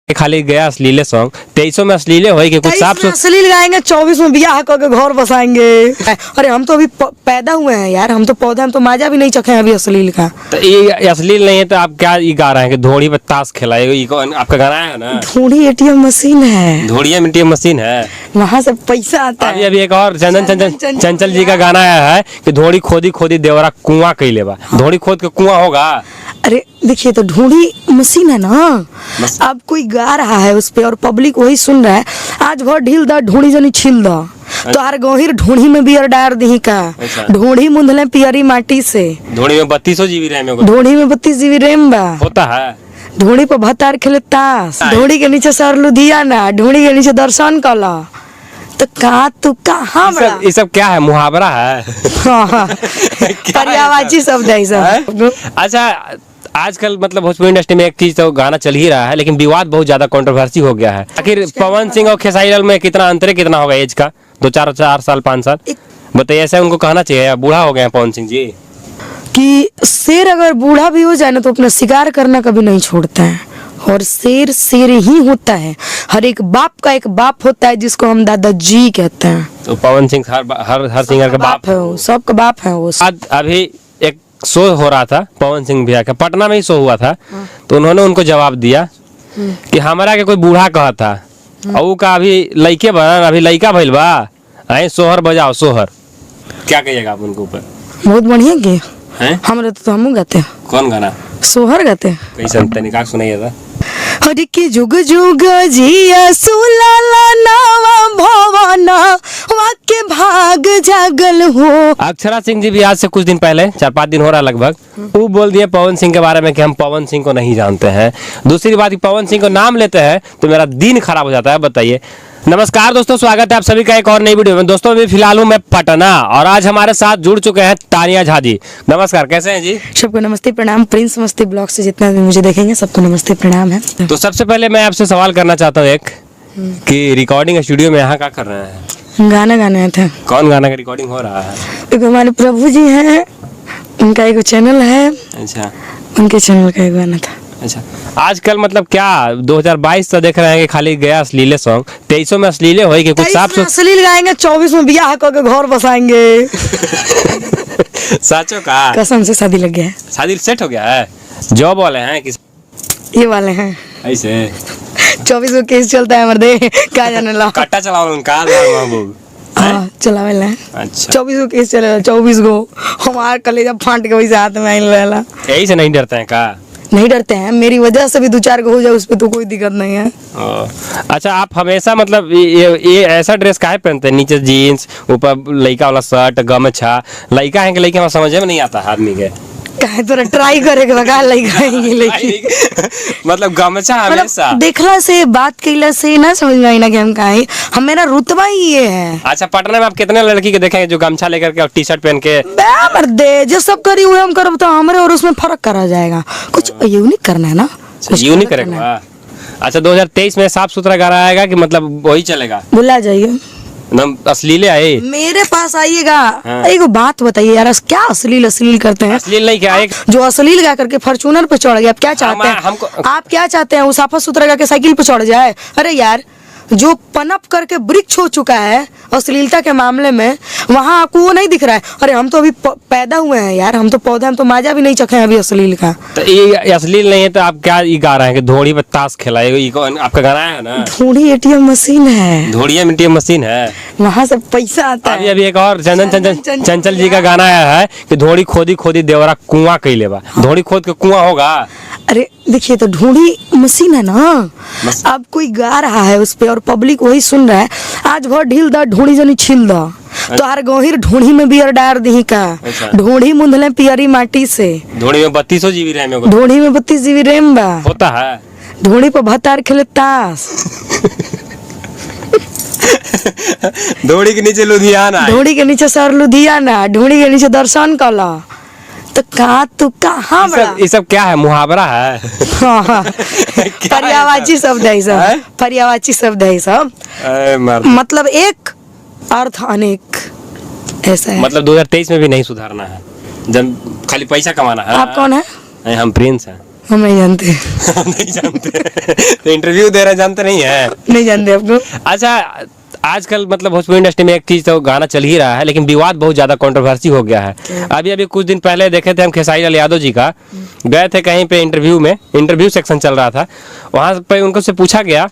खाली गया अश्लीले सॉन्ग 2300 में अश्लीले होई कि कुछ साफ अश्लील गाएंगे, 24 में ब्याह करके घर बसाएंगे। अरे हम तो अभी पैदा हुए हैं यार, हम तो पौधे, हम तो माजा भी नहीं चखे हैं अभी अश्लील का। तो ये अश्लील नहीं है तो आप क्या ये गा रहे हैं कि धोड़ी पे ताश खेलाए? आपका गाना है ना, धोड़ी एटीएम मशीन है, धोड़िया में एटीएम मशीन है, वहाँ से पैसा आता है। अभी एक और चंचल जी का गाना आया है कि धोड़ी खोदी खोदी देवरा कुआं कैले बा। धोड़ी खोद के कुआं होगा? अरे देखिए, तो ढूंढी मशीन है ना, अब कोई गा रहा है उस पे और पब्लिक वही सुन रहा है। आज भर ढील दा ढूंढी जनी छील दा, तो हर गहिर ढूंढी में बियर डार दी का। ढूंढी मुंधले पियरी माटी से, ढूंढी में 3200 GB रैम है, ढूंढी में 32 GB रैम बा होता है। ढूंढी पर भतार खेले ताश, ढूंढी के नीचे सर लुधियाना, ढूंढी के नीचे दर्शन कला। तो कहाँ तू कहाँ बड़ा? ये सब क्या है, मुहावरा है? हाँ, पर्यायवाची शब्द है सब। अच्छा, आजकल मतलब भोजपुरी इंडस्ट्री में एक चीज तो गाना चल ही रहा है, लेकिन विवाद बहुत ज्यादा कंट्रोवर्सी हो गया है। आखिर पवन सिंह और खेसारी लाल में कितना अंतर, कितना होगा एज का? 4 साल 5 साल बताइए। ऐसा उनको कहना चाहिए, बूढ़ा हो गए हैं पवन सिंह जी। कि शेर अगर बूढ़ा भी हो जाए ना तो अपना शिकार करना कभी नहीं छोड़ता है, और शेर शेर ही होता है। हर एक बाप का एक बाप होता है जिसको हम दादाजी कहते हैं। तो पवन सिंह हर सिंगर का बाप है, वो सबका बाप है। वो अभी एक शो हो रहा था पवन सिंह भैया का, पटना में ही शो हुआ था, तो उन्होंने उनको जवाब दिया कि हमारा के कोई बूढ़ा कहा था और का अभी लइके बन, अभी लइका भइल बा, आए सोहर बजाओ सोहर। क्या कहिएगा आप उनके ऊपर? बहुत बढ़िया के हमारे तो हम गाते। कौन गाना? सोहर गाते। कैसे तनिका सुनाइए था। हरि की जुग जुग जिया सुलाला नावा भवाना वाक्य भाग जागल हो। अक्षरा सिंह जी भी आज से कुछ दिन पहले, 4-5 दिन हो रहा लगभग, वो बोल दिए पवन सिंह के बारे में कि हम पवन सिंह को नहीं जानते हैं। दूसरी बात, पवन सिंह को नाम लेते हैं तो मेरा दिन खराब हो जाता है। बताइए। नमस्कार दोस्तों, स्वागत है आप सभी का एक और नई वीडियो में। दोस्तों अभी फिलहाल हूँ मैं पटना और आज हमारे साथ जुड़ चुके हैं तानिया झा जी। नमस्कार, कैसे हैं जी? सबको नमस्ते प्रणाम। प्रिंस मस्ती ब्लॉग से जितना भी मुझे देखेंगे सबको नमस्ते प्रणाम है। तो सबसे पहले मैं आपसे सवाल करना चाहता हूँ एक, कि रिकॉर्डिंग स्टूडियो में यहाँ क्या कर रहे हैं? गाना गाने थे। कौन गाना का रिकॉर्डिंग हो रहा है? एक हमारे प्रभु जी हैं, उनका एक चैनल है। अच्छा, उनके चैनल का एक गाना था। अच्छा, आजकल मतलब क्या 2022 तो देख रहे हैं कि खाली गया अश्लीले सॉन्ग 2300 में अश्लीले होई कि कुछ साफ अश्लील गाएंगे, 24 में ब्याह करके घर बसाएंगे। साचो का कसम से शादी लग गया है। शादी सेट हो गया है? जॉब वाले हैं कि ये वाले हैं? ऐसे 24 को केस चलता है मर्दे, क्या जाने ला। कट्टा चलाओ उनका महबूब चलावे ला। अच्छा, 24 को केस चलेगा, 24 को हमारा कलेजा फाट के वैसे हाथ में आने लगा। यही से नहीं डरते हैं का? नहीं डरते हैं, मेरी वजह से भी 2-4 को हो जाए उस पे तो कोई दिक्कत नहीं है। अच्छा, आप हमेशा मतलब ये ऐसा ड्रेस काहे पहनते हैं? नीचे जीन्स, ऊपर लड़का वाला शर्ट, गमछा। लड़का है कि लड़का में समझ में नहीं आता आदमी के। काहे तोरा ट्राई करे के लगा लड़का मतलब गमछा हमेशा देखला से, बात कैला से ना समझ में आई ना कि हम काहे, हम मेरा रुतबा ही ये है। अच्छा, पटना में आप कितने लड़की के देखेंगे जो गमछा लेकर के और टी शर्ट पहन के? दे जो सब करी हुए हम करब तो हमरे और उसमें फर्क करा जाएगा। कुछ यूनिक करना है ना, कुछ यूनिक करेगा। अच्छा, 2023 में साफ सुथरा गाना आएगा कि मतलब वही चलेगा? बुला जाइए, अश्लीले आए मेरे पास आइएगा। एक बात बताइए यार, क्या अश्लील करते हैं? अश्लील नहीं, क्या एक जो अश्लील गा करके फॉर्च्यूनर पे चढ़ गया, आप क्या चाहते हैं? आप क्या चाहते हैं? वो साफा सुथरा गा के साइकिल पे चढ़ जाए? अरे यार, जो पनप करके वृक्ष हो चुका है अश्लीलता के मामले में, वहाँ आपको वो नहीं दिख रहा है। अरे हम तो अभी पैदा हुए हैं यार, हम तो पौधे, हम तो माजा भी नहीं चखे हैं अभी अश्लील का। तो ये अश्लील नहीं है तो आप क्या ये गा रहे हैं कि धोड़ी पे ताश खेलाए? आपका गाना है ना, धोड़ी एटीएम मशीन है, धोड़िया में एटीएम मशीन है, वहाँ से पैसा आता है। अभी एक और चंचल जी का गाना आया है कि धोड़ी खोदी खोदी देवरा कुआं कैले बा। धोड़ी खोद के कुआं होगा? अरे देखिए, तो ढूंढी मशीन है ना, अब कोई गा रहा है उस पे और पब्लिक वही सुन रहा है। आज भर ढील दा ढूंढी जनी छील दा, तो हर गहिर ढूंढी में बियर डार दी का। ढूंढी मुंधले पियरी माटी से, ढूंढी में 3200 GB रैम है, ढूंढी में 32 GB रैम बा होता है। ढूंढी पर भतार खेले ताश। धोड़ी के नीचे लुधियाना, ढूंढी के नीचे सर लुधियाना, ढूंढी के नीचे दर्शन कला। तो कहाँ तू कहाँ बड़ा? ये सब क्या है, मुहावरा है? पर्यायवाची शब्द है सब, पर्यायवाची शब्द है सब। मतलब एक अर्थ अनेक, ऐसा है। मतलब 2023 में भी नहीं सुधारना है, जब खाली पैसा कमाना है। आप कौन है? हम प्रिंस हैं। हम नहीं जानते। नहीं जानते। तो इंटरव्यू दे रहे जानते नहीं है? नहीं जानते आपको। अच्छा, आजकल मतलब भोजपुरी इंडस्ट्री में एक चीज तो गाना चल ही रहा है, लेकिन विवाद बहुत ज्यादा कंट्रोवर्सी हो गया है। अभी कुछ दिन पहले देखे थे हम खेसारी लाल यादव जी का, गए थे कहीं पे इंटरव्यू सेक्शन चल रहा था, वहां पे उनको से पूछा गया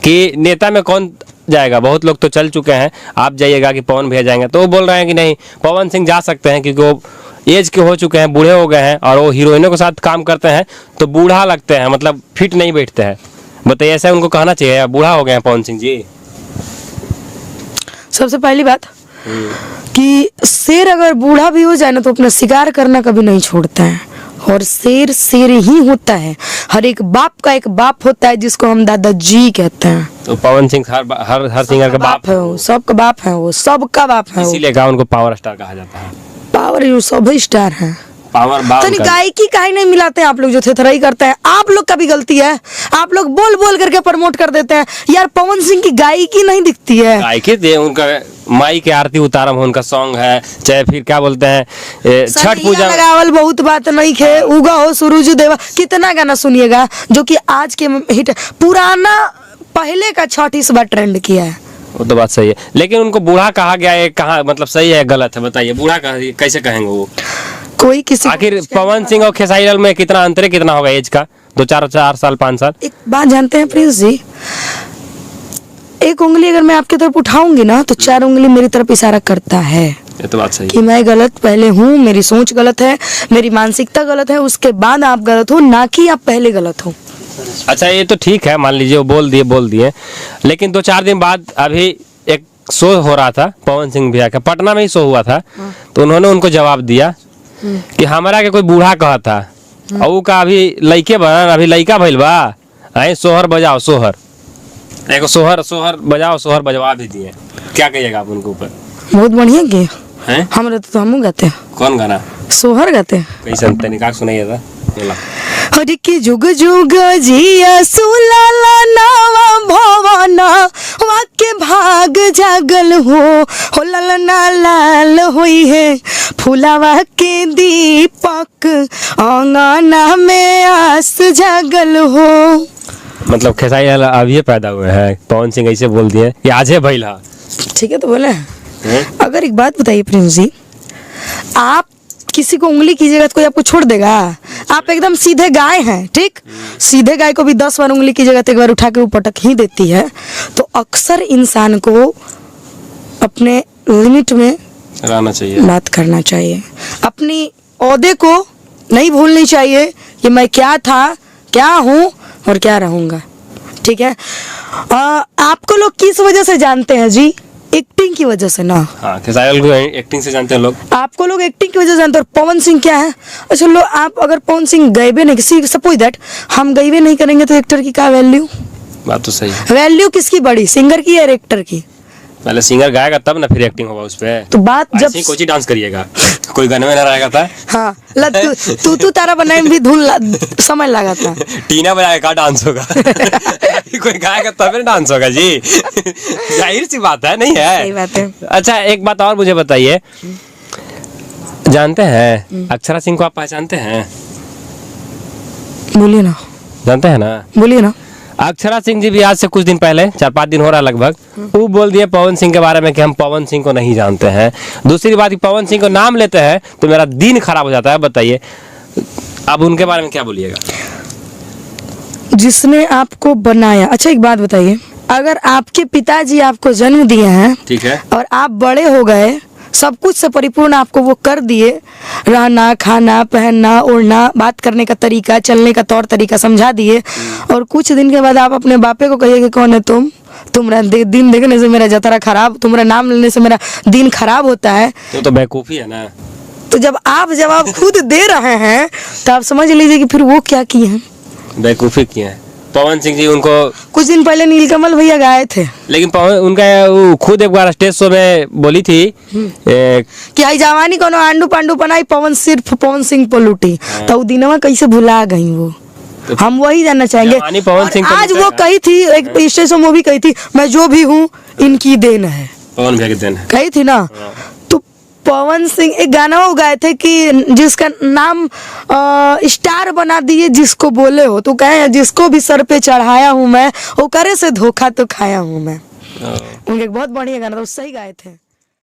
कि नेता में कौन जाएगा, बहुत लोग तो चल चुके हैं, आप जाइएगा कि पवन भैया जाएंगे? तो वो बोल रहे हैं कि नहीं, पवन सिंह जा सकते हैं क्योंकि वो एज के हो चुके हैं, बूढ़े हो गए हैं, और वो हीरोइनों के साथ काम करते हैं तो बूढ़ा लगते हैं, मतलब फिट नहीं बैठते हैं। बताइए, ऐसा उनको कहना चाहिए? बूढ़ा हो गए हैं पवन सिंह जी। सबसे पहली बात कि शेर अगर बूढ़ा भी हो जाए ना तो अपना शिकार करना कभी नहीं छोड़ता है, और शेर शेर ही होता है। हर एक बाप का एक बाप होता है जिसको हम दादाजी कहते हैं। तो पवन सिंह हर सिंगर का बाप है, वो सबका बाप है, वो सबका बाप है, इसीलिए उनको पावर स्टार कहा जाता है। पावर यू सभी स्टार हैं। पावर तो गायकी काहे नहीं मिलाते हैं आप लोग? जो थेथराई करते हैं आप लोग का भी गलती है। आप लोग बोल बोल करके प्रमोट कर देते हैं यार। पवन सिंह की गायकी नहीं दिखती है। गायकी दे उनका माई के आरती उतारम उनका सॉन्ग है, चाहे फिर क्या बोलते हैं छठ पूजा लगावल बहुत बात नहीं खे, उगा हो सूरज देवा, कितना गाना सुनिएगा जो कि आज के हिट। पुराना पहले का छठ इस बार ट्रेंड किया है। वो तो बात सही है, लेकिन उनको बूढ़ा कहा गया है, कहा मतलब सही है गलत है? बताइए, बूढ़ा कैसे कहेंगे वो? कोई किसी आखिर पवन सिंह और खेसारी लाल में कितना अंतर है, कितना होगा एज का? 4 साल 5 साल। एक बात जानते हैं प्रिंस जी, एक उंगली अगर मैं आपकी तरफ उठाऊंगी ना तो 4 उंगली मेरी तरफ इशारा करता है। ये तो बात सही कि मैं गलत पहले हूँ, मेरी सोच गलत है, मेरी मानसिकता गलत है, उसके बाद आप गलत हो, ना कि आप पहले गलत हो। अच्छा, ये तो ठीक है, मान लीजिए वो बोल दिए, लेकिन 2-4 दिन बाद अभी एक शो हो रहा था पवन सिंह भैया का, पटना में ही शो हुआ था, तो उन्होंने उनको जवाब दिया कि हमारा के कोई बूढ़ा कहा था, और वो का अभी लइके बन, अभी लइका भइल बा, आए सोहर बजाओ सोहर, एक सोहर बजाओ, सोहर बजवा भी दिए। क्या कहिएगा आप उनके ऊपर? बहुत बढ़िया किए हैं। हम रहते तो हम गाते। कौन गाना? सोहर गाते। कैसे तनिका सुनाइए था। हरि की जुग जुग जिया सुलाला नावा भवाना, वाक्य भाग जागल हो ललना लाल होई है, फुलावा के दीपक अंगना में आस जागल हो। मतलब खेसारी लाल अभी पैदा हुए हैं, पवन सिंह ऐसे बोल दिए कि आज है भैला। ठीक है तो बोले। अगर एक बात बताइए प्रिंस जी, आप किसी को उंगली कीजिएगा तो कोई आपको छोड़ देगा? आप एकदम सीधे गाय हैं, ठीक? सीधे गाय को भी 10 बार उंगली कीजिएगा तो एक बार उठा के वो पटक ही देती है। तो अक्सर इंसान को अपने लिमिट में रहना चाहिए, बात करना चाहिए, अपनी ओहदे को नहीं भूलनी चाहिए कि मैं क्या था, क्या हूँ और क्या रहूंगा। ठीक है? आपको लोग किस वजह से जानते हैं जी? एक्टिंग की वजह से ना। हाँ, खेसारी लाल को एक्टिंग से जानते हैं लोग। आपको लोग एक्टिंग की वजह से जानते हैं। और पवन सिंह क्या है? अच्छा लो, आप अगर पवन सिंह गएबे नहीं, सपोज दैट हम गएबे नहीं करेंगे तो एक्टर की क्या वैल्यू? बात तो सही है। वैल्यू किसकी बड़ी, सिंगर की या एक्टर की? पहले सिंगर गाएगा तब ना फिर एक्टिंग होगा उस पे। तो बात जब कोई चीज डांस करिएगा, कोई गाने में ना रहेगा था। हाँ, तू तारा बनाए में भी धुन समय लगा था। टीना बजाएगा डांस होगा। कोई गाएगा तब डांस होगा जी। जाहिर सी बात है, नहीं है? सही बात है। अच्छा, एक बात और मुझे बताइए, जानते हैं अक्षरा सिंह को आप पहचानते हैं? बोलिए ना। जानते हैं ना? बोलिए ना। अक्षरा सिंह जी भी आज से कुछ दिन पहले, 4-5 दिन हो रहा लगभग, वो बोल दिए पवन सिंह के बारे में कि हम पवन सिंह को नहीं जानते हैं। दूसरी बात, पवन सिंह को नाम लेते हैं तो मेरा दिन खराब हो जाता है। बताइए, आप उनके बारे में क्या बोलिएगा? जिसने आपको बनाया। अच्छा एक बात बताइए, अगर आपके पिताजी आपको जन्म दिए हैं, ठीक है, और आप बड़े हो गए, सब कुछ से परिपूर्ण आपको वो कर दिए, रहना, खाना, पहनना, ओढ़ना, बात करने का तरीका, चलने का तौर तरीका समझा दिए, और कुछ दिन के बाद आप अपने बापे को कहिए कि कौन है तुम, तुम्हारा दिन देखने से मेरा जतरा खराब, तुम्हारा नाम लेने से मेरा दिन खराब होता है, तो बेवकूफी है ना। तो जब आप जवाब खुद दे रहे हैं तो आप समझ लीजिए कि फिर वो क्या किए हैं, बेवकूफी किए हैं। पवन सिंह जी उनको कुछ दिन पहले नीलकमल भैया गाए थे, लेकिन उनका वो खुद एक बार स्टेज शो में बोली थी कि आई जवानी कोनो आंडू पांडू बनाई, पवन सिर्फ पवन सिंह पलूटी। तो दिनवा कैसे भुला गई वो, तो हम वही जानना चाहेंगे। पवन सिंह आज वो कही थी, एक स्टेज शो में भी कही थी, मैं जो भी हूँ इनकी देन है, पवन भैया की देन है, कही थी ना। तो पवन सिंह एक गाना वो गाए थे कि जिसका नाम स्टार बना दिए जिसको बोले हो, तो कहे जिसको भी सर पे चढ़ाया हूँ मैं, वो करे से धोखा तो खाया हूँ मैं। उनके बहुत बढ़िया गाना था, सही गाए थे।